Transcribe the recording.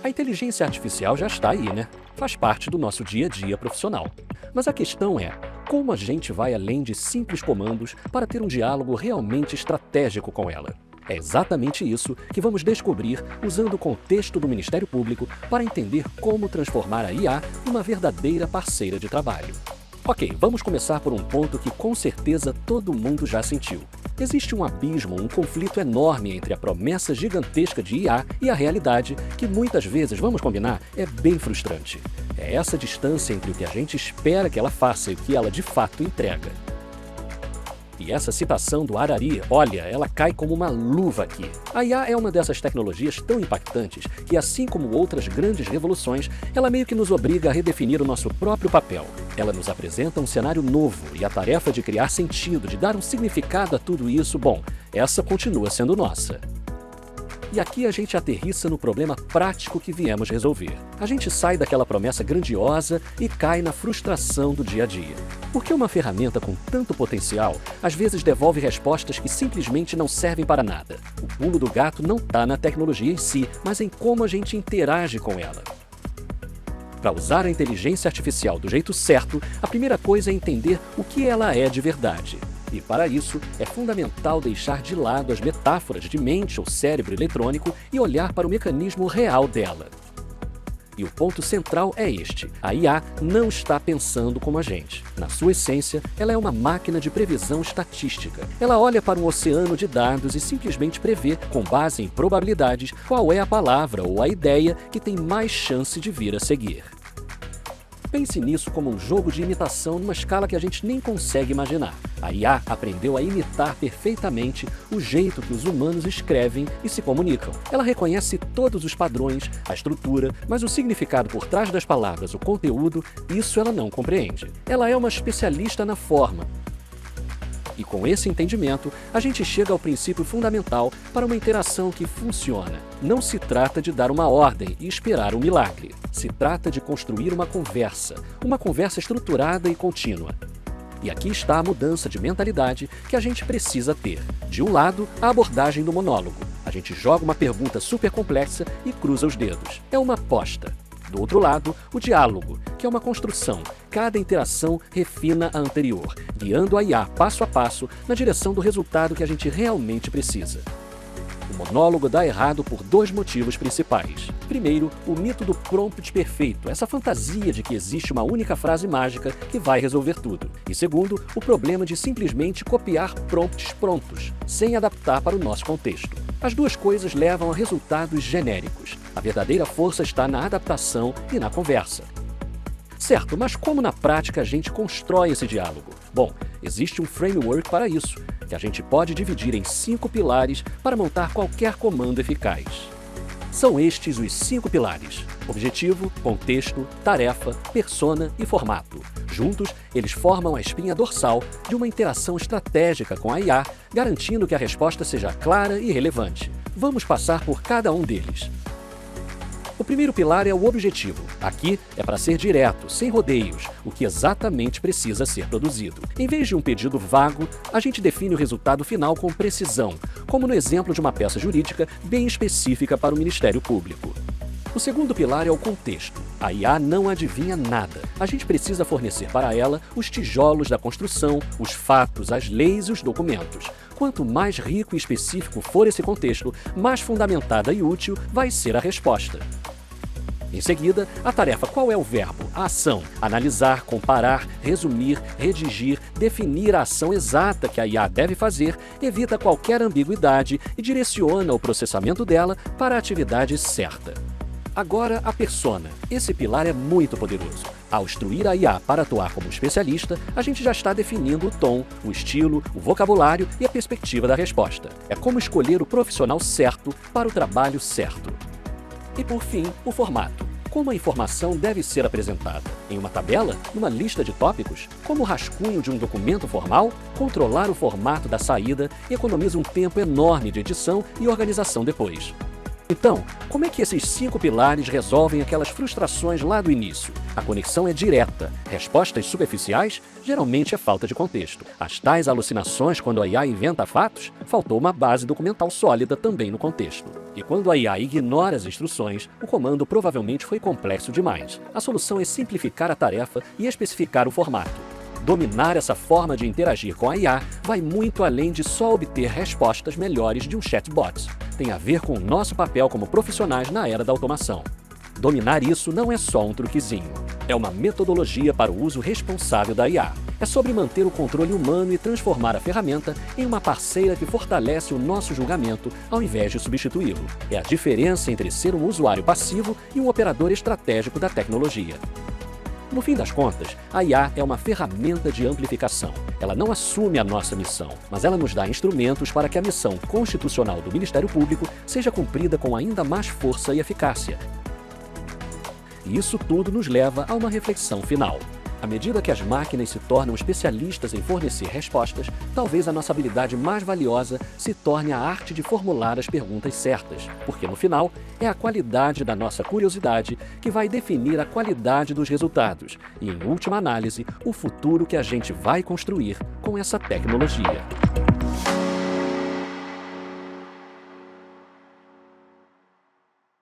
A inteligência artificial já está aí, né? Faz parte do nosso dia a dia profissional. Mas a questão é, como a gente vai além de simples comandos para ter um diálogo realmente estratégico com ela? É exatamente isso que vamos descobrir usando o contexto do Ministério Público para entender como transformar a IA numa verdadeira parceira de trabalho. Ok, vamos começar por um ponto que com certeza todo mundo já sentiu. Existe um abismo, um conflito enorme entre a promessa gigantesca de IA e a realidade, que muitas vezes, vamos combinar, é bem frustrante. É essa distância entre o que a gente espera que ela faça e o que ela de fato entrega. E essa citação do Harari, olha, ela cai como uma luva aqui. A IA é uma dessas tecnologias tão impactantes que, assim como outras grandes revoluções, ela meio que nos obriga a redefinir o nosso próprio papel. Ela nos apresenta um cenário novo e a tarefa de criar sentido, de dar um significado a tudo isso, bom, essa continua sendo nossa. E aqui a gente aterrissa no problema prático que viemos resolver. A gente sai daquela promessa grandiosa e cai na frustração do dia a dia. Porque uma ferramenta com tanto potencial, às vezes devolve respostas que simplesmente não servem para nada. O pulo do gato não está na tecnologia em si, mas em como a gente interage com ela. Para usar a inteligência artificial do jeito certo, a primeira coisa é entender o que ela é de verdade. E para isso, é fundamental deixar de lado as metáforas de mente ou cérebro eletrônico e olhar para o mecanismo real dela. E o ponto central é este: a IA não está pensando como a gente. Na sua essência, ela é uma máquina de previsão estatística. Ela olha para um oceano de dados e simplesmente prevê, com base em probabilidades, qual é a palavra ou a ideia que tem mais chance de vir a seguir. Pense nisso como um jogo de imitação numa escala que a gente nem consegue imaginar. A IA aprendeu a imitar perfeitamente o jeito que os humanos escrevem e se comunicam. Ela reconhece todos os padrões, a estrutura, mas o significado por trás das palavras, o conteúdo, isso ela não compreende. Ela é uma especialista na forma. E com esse entendimento, a gente chega ao princípio fundamental para uma interação que funciona. Não se trata de dar uma ordem e esperar um milagre. Se trata de construir uma conversa estruturada e contínua. E aqui está a mudança de mentalidade que a gente precisa ter. De um lado, a abordagem do monólogo. A gente joga uma pergunta super complexa e cruza os dedos. É uma aposta. Do outro lado, o diálogo, que é uma construção. Cada interação refina a anterior, guiando a IA passo a passo na direção do resultado que a gente realmente precisa. O monólogo dá errado por dois motivos principais. Primeiro, o mito do prompt perfeito, essa fantasia de que existe uma única frase mágica que vai resolver tudo. E segundo, o problema de simplesmente copiar prompts prontos, sem adaptar para o nosso contexto. As duas coisas levam a resultados genéricos. A verdadeira força está na adaptação e na conversa. Certo, mas como na prática a gente constrói esse diálogo? Bom, existe um framework para isso, que a gente pode dividir em 5 pilares para montar qualquer comando eficaz. São estes os 5 pilares: objetivo, contexto, tarefa, persona e formato. Juntos, eles formam a espinha dorsal de uma interação estratégica com a IA, garantindo que a resposta seja clara e relevante. Vamos passar por cada um deles. O primeiro pilar é o objetivo. Aqui é para ser direto, sem rodeios, o que exatamente precisa ser produzido. Em vez de um pedido vago, a gente define o resultado final com precisão, como no exemplo de uma peça jurídica bem específica para o Ministério Público. O segundo pilar é o contexto. A IA não adivinha nada. A gente precisa fornecer para ela os tijolos da construção, os fatos, as leis e os documentos. Quanto mais rico e específico for esse contexto, mais fundamentada e útil vai ser a resposta. Em seguida, a tarefa. Qual é o verbo? A ação. Analisar, comparar, resumir, redigir, definir a ação exata que a IA deve fazer, evita qualquer ambiguidade e direciona o processamento dela para a atividade certa. Agora, a persona. Esse pilar é muito poderoso. Ao instruir a IA para atuar como especialista, a gente já está definindo o tom, o estilo, o vocabulário e a perspectiva da resposta. É como escolher o profissional certo para o trabalho certo. E por fim, o formato. Como a informação deve ser apresentada? Em uma tabela? Numa lista de tópicos? Como o rascunho de um documento formal? Controlar o formato da saída economiza um tempo enorme de edição e organização depois. Então, como é que esses 5 pilares resolvem aquelas frustrações lá do início? A conexão é direta. Respostas superficiais geralmente é falta de contexto. As tais alucinações quando a IA inventa fatos, faltou uma base documental sólida também no contexto. E quando a IA ignora as instruções, o comando provavelmente foi complexo demais. A solução é simplificar a tarefa e especificar o formato. Dominar essa forma de interagir com a IA vai muito além de só obter respostas melhores de um chatbot. Tem a ver com o nosso papel como profissionais na era da automação. Dominar isso não é só um truquezinho. É uma metodologia para o uso responsável da IA. É sobre manter o controle humano e transformar a ferramenta em uma parceira que fortalece o nosso julgamento ao invés de substituí-lo. É a diferença entre ser um usuário passivo e um operador estratégico da tecnologia. No fim das contas, a IA é uma ferramenta de amplificação. Ela não assume a nossa missão, mas ela nos dá instrumentos para que a missão constitucional do Ministério Público seja cumprida com ainda mais força e eficácia. E isso tudo nos leva a uma reflexão final. À medida que as máquinas se tornam especialistas em fornecer respostas, talvez a nossa habilidade mais valiosa se torne a arte de formular as perguntas certas, porque no final é a qualidade da nossa curiosidade que vai definir a qualidade dos resultados e, em última análise, o futuro que a gente vai construir com essa tecnologia.